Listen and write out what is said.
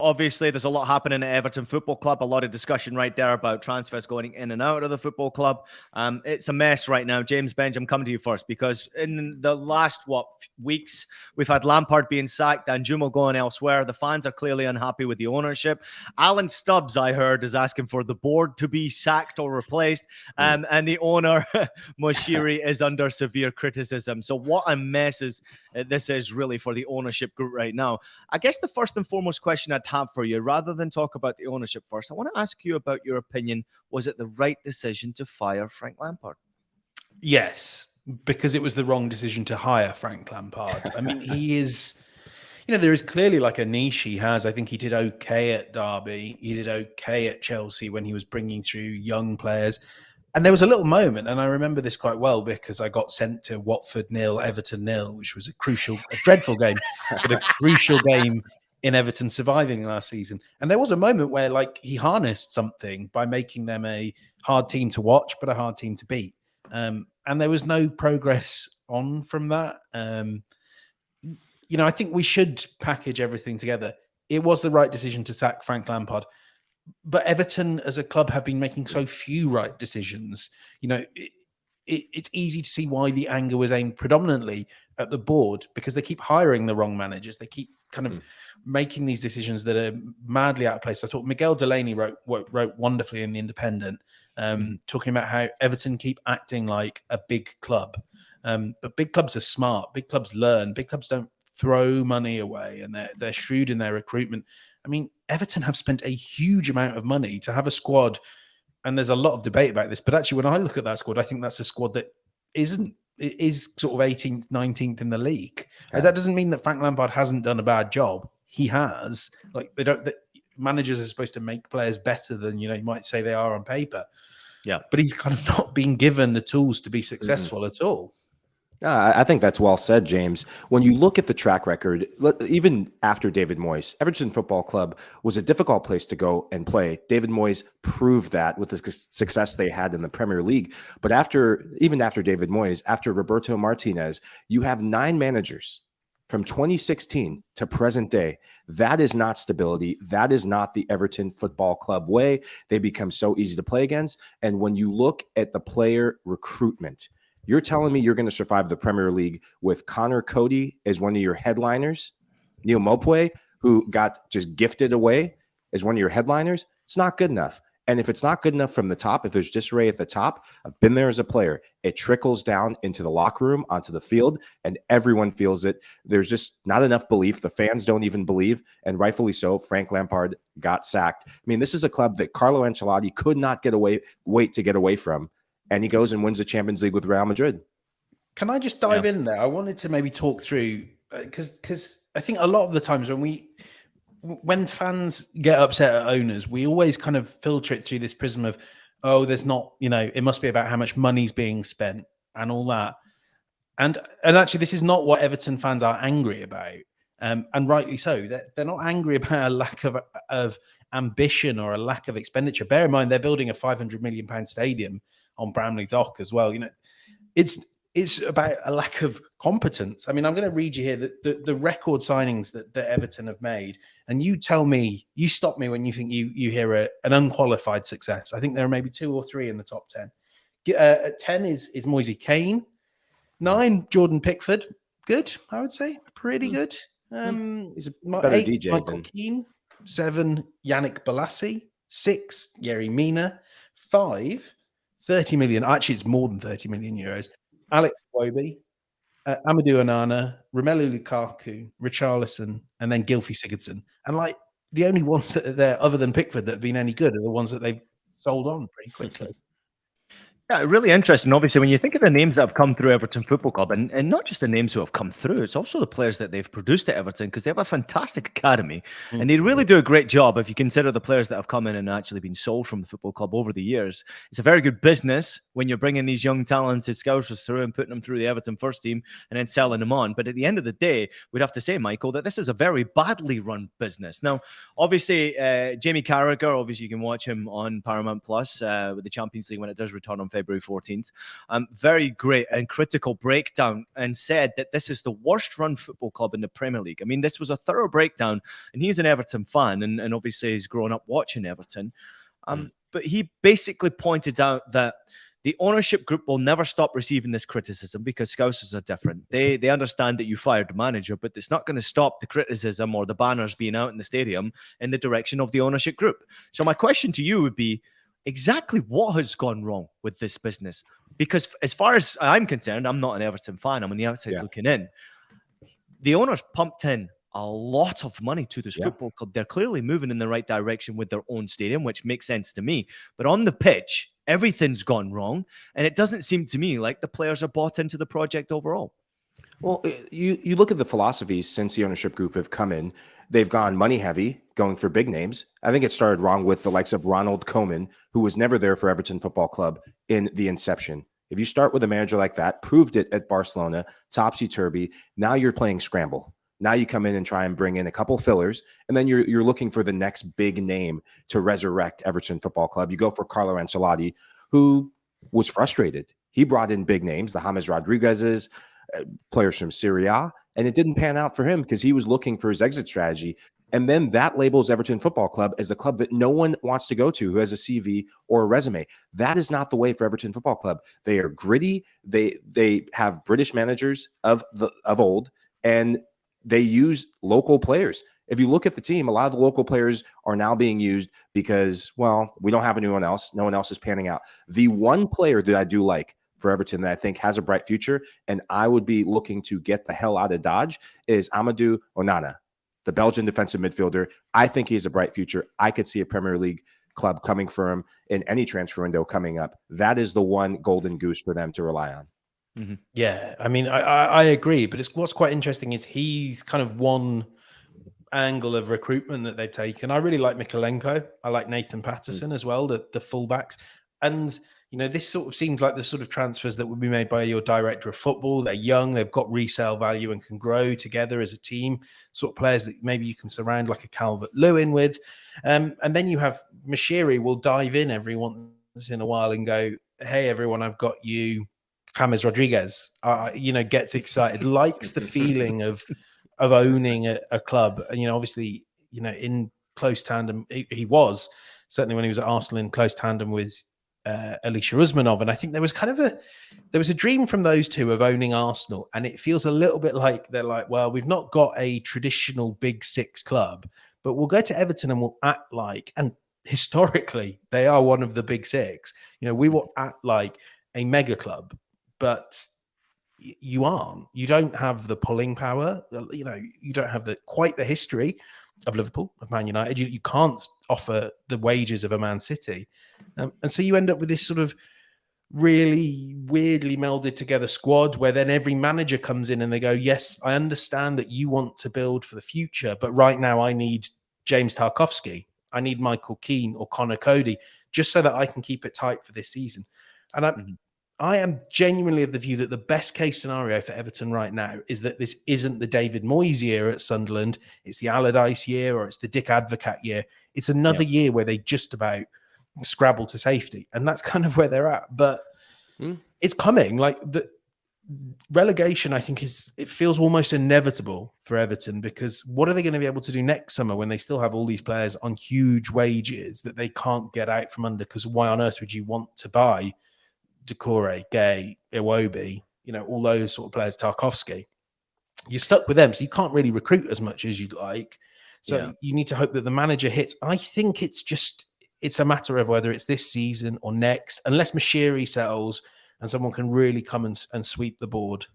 Obviously, there's a lot happening at Everton Football Club. A lot of discussion right there about transfers going in and out of the football club. It's a mess right now. James Benge, I'm coming to you first because in the last, weeks, we've had Lampard being sacked and Jumo going elsewhere. The fans are clearly unhappy with the ownership. Alan Stubbs, I heard, is asking for the board to be sacked or replaced. And the owner, Moshiri, is under severe criticism. So what a mess this is really for the ownership group right now. I guess the first and foremost question I'd have for you, rather than talk about the ownership first, I want to ask you about your opinion. Was it the right decision to fire Frank Lampard? Yes, because it was the wrong decision to hire Frank Lampard. I mean, he is, there is clearly like a niche he has. I think he did okay at Derby. He did okay at Chelsea when he was bringing through young players. And there was a little moment, and I remember this quite well because I got sent to Watford 0, Everton 0, which was a dreadful game, but a crucial game in Everton surviving last season. And there was a moment where he harnessed something by making them a hard team to watch, but a hard team to beat. And there was no progress on from that. I think we should package everything together. It was the right decision to sack Frank Lampard. But Everton as a club have been making so few right decisions. It's easy to see why the anger was aimed predominantly at the board because they keep hiring the wrong managers. They keep kind of making these decisions that are madly out of place. I thought Miguel Delaney wrote wonderfully in The Independent, talking about how Everton keep acting like a big club. But big clubs are smart. Big clubs learn. Big clubs don't throw money away, and they're shrewd in their recruitment. I mean, Everton have spent a huge amount of money to have a squad, and there's a lot of debate about this. But actually, when I look at that squad, I think that's a squad that is sort of 18th, 19th in the league. Yeah. That doesn't mean that Frank Lampard hasn't done a bad job. He has. Managers are supposed to make players better than you might say they are on paper. Yeah, but he's kind of not being given the tools to be successful at all. I think that's well said, James. When you look at the track record, even after David Moyes, Everton Football Club was a difficult place to go and play. David Moyes proved that with the success they had in the Premier League. But even after David Moyes, after Roberto Martinez, you have 9 managers from 2016 to present day. That is not stability. That is not the Everton Football Club way. They become so easy to play against. And when you look at the player recruitment, you're telling me you're going to survive the Premier League with Connor Cody as one of your headliners, Neil Mopwe, who got just gifted away as one of your headliners? It's not good enough. And if it's not good enough from the top, if there's disarray at the top, I've been there as a player. It trickles down into the locker room, onto the field, and everyone feels it. There's just not enough belief. The fans don't even believe, and rightfully so. Frank Lampard got sacked. I mean, this is a club that Carlo Ancelotti could not wait to get away from. And he goes and wins the Champions League with Real Madrid. Can I just dive in there? I wanted to maybe talk through, because I think a lot of the times when fans get upset at owners, we always kind of filter it through this prism of, there's not, it must be about how much money's being spent and all that. And actually, this is not what Everton fans are angry about. And rightly so. They're not angry about a lack of ambition or a lack of expenditure. Bear in mind, they're building a £500 million stadium on Bramley Dock as well. It's about a lack of competence. I mean, I'm going to read you here the record signings that Everton have made, and you tell me, you stop me when you think you hear an unqualified success. I think there are maybe 2 or 3 in the top 10. At 10 is Moise Kean. 9, Jordan Pickford. Good, I would say. Pretty good. He's a better 8, DJ Michael Keane. 7, Yannick Bolasie. 6, Yerry Mina. 5, 30 million. Actually, it's more than 30 million euros. Alex Iwobi, Amadou Onana, Romelu Lukaku, Richarlison, and then Gylfi Sigurdsson. And the only ones that are there other than Pickford that have been any good are the ones that they've sold on pretty quickly. Yeah, really interesting. Obviously, when you think of the names that have come through Everton Football Club, and not just the names who have come through, it's also the players that they've produced at Everton, because they have a fantastic academy, and they really do a great job if you consider the players that have come in and actually been sold from the football club over the years. It's a very good business when you're bringing these young talented scousers through and putting them through the Everton first team and then selling them on. But at the end of the day, we'd have to say, Michael, that this is a very badly run business. Now, obviously, Jamie Carragher, obviously you can watch him on Paramount Plus with the Champions League when it does return on February February 14th. Very great and critical breakdown, and said that this is the worst run football club in the Premier League. I mean, this was a thorough breakdown, and he's an Everton fan, and obviously he's grown up watching Everton. But he basically pointed out that the ownership group will never stop receiving this criticism because Scousers are different. They understand that you fired the manager, but it's not going to stop the criticism or the banners being out in the stadium in the direction of the ownership group. So my question to you would be, exactly what has gone wrong with this business? Because as far as I'm concerned, I'm not an Everton fan. I'm on the outside looking in. The owners pumped in a lot of money to this football club. They're clearly moving in the right direction with their own stadium, which makes sense to me. But on the pitch, everything's gone wrong. And it doesn't seem to me like the players are bought into the project overall. Well, you look at the philosophies since the ownership group have come in. They've gone money heavy, going for big names. I think it started wrong with the likes of Ronald Koeman, who was never there for Everton Football Club in the inception. If you start with a manager like that, proved it at Barcelona, topsy-turvy, now you're playing scramble. Now you come in and try and bring in a couple fillers, and then you're looking for the next big name to resurrect Everton Football Club. You go for Carlo Ancelotti, who was frustrated. He brought in big names, the James Rodriguez's, players from Serie A, and it didn't pan out for him because he was looking for his exit strategy. And then that labels Everton Football Club as a club that no one wants to go to who has a CV or a resume. That is not the way for Everton Football Club. They are gritty. They have British managers of old, and they use local players. If you look at the team, a lot of the local players are now being used because, well, we don't have anyone else. No one else is panning out. The one player that I do like for Everton that I think has a bright future, and I would be looking to get the hell out of Dodge, is Amadou Onana, the Belgian defensive midfielder. I think he has a bright future. I could see a Premier League club coming for him in any transfer window coming up. That is the one golden goose for them to rely on. Mm-hmm. Yeah, I mean, I agree, but what's quite interesting is he's kind of one angle of recruitment that they've taken. I really like Mikalenko. I like Nathan Patterson as well, the fullbacks. And, you know, this sort of seems like the sort of transfers that would be made by your director of football. They're young, they've got resale value and can grow together as a team, sort of players that maybe you can surround like a Calvert-Lewin with. And then you have Mashiri will dive in every once in a while and go, hey, everyone, I've got you. James Rodriguez, gets excited, likes the feeling of owning a club. And, obviously, in close tandem, he was certainly when he was at Arsenal in close tandem with Alisher Usmanov. And I think there was a dream from those two of owning Arsenal. And it feels a little bit like they're like, well, we've not got a traditional big six club, but we'll go to Everton and we'll act like, and historically, they are one of the big six. We will act like a mega club. But you aren't. You don't have the pulling power. You don't have quite the history of Liverpool, of Man United. You can't offer the wages of a Man City. And so you end up with this sort of really weirdly melded together squad where then every manager comes in and they go, yes, I understand that you want to build for the future, but right now I need James Tarkowski. I need Michael Keane or Connor Cody just so that I can keep it tight for this season. And I am genuinely of the view that the best case scenario for Everton right now is that this isn't the David Moyes year at Sunderland. It's the Allardyce year or it's the Dick Advocat year. It's another year where they just about scrabble to safety. And that's kind of where they're at. But it's coming. Like the relegation, I think it feels almost inevitable for Everton because what are they going to be able to do next summer when they still have all these players on huge wages that they can't get out from under? Because why on earth would you want to buy Decore, Gay, Iwobi, all those sort of players, Tarkowski? You're stuck with them, so you can't really recruit as much as you'd like. So you need to hope that the manager hits. I think it's a matter of whether it's this season or next, unless Mashiri settles and someone can really come and sweep the board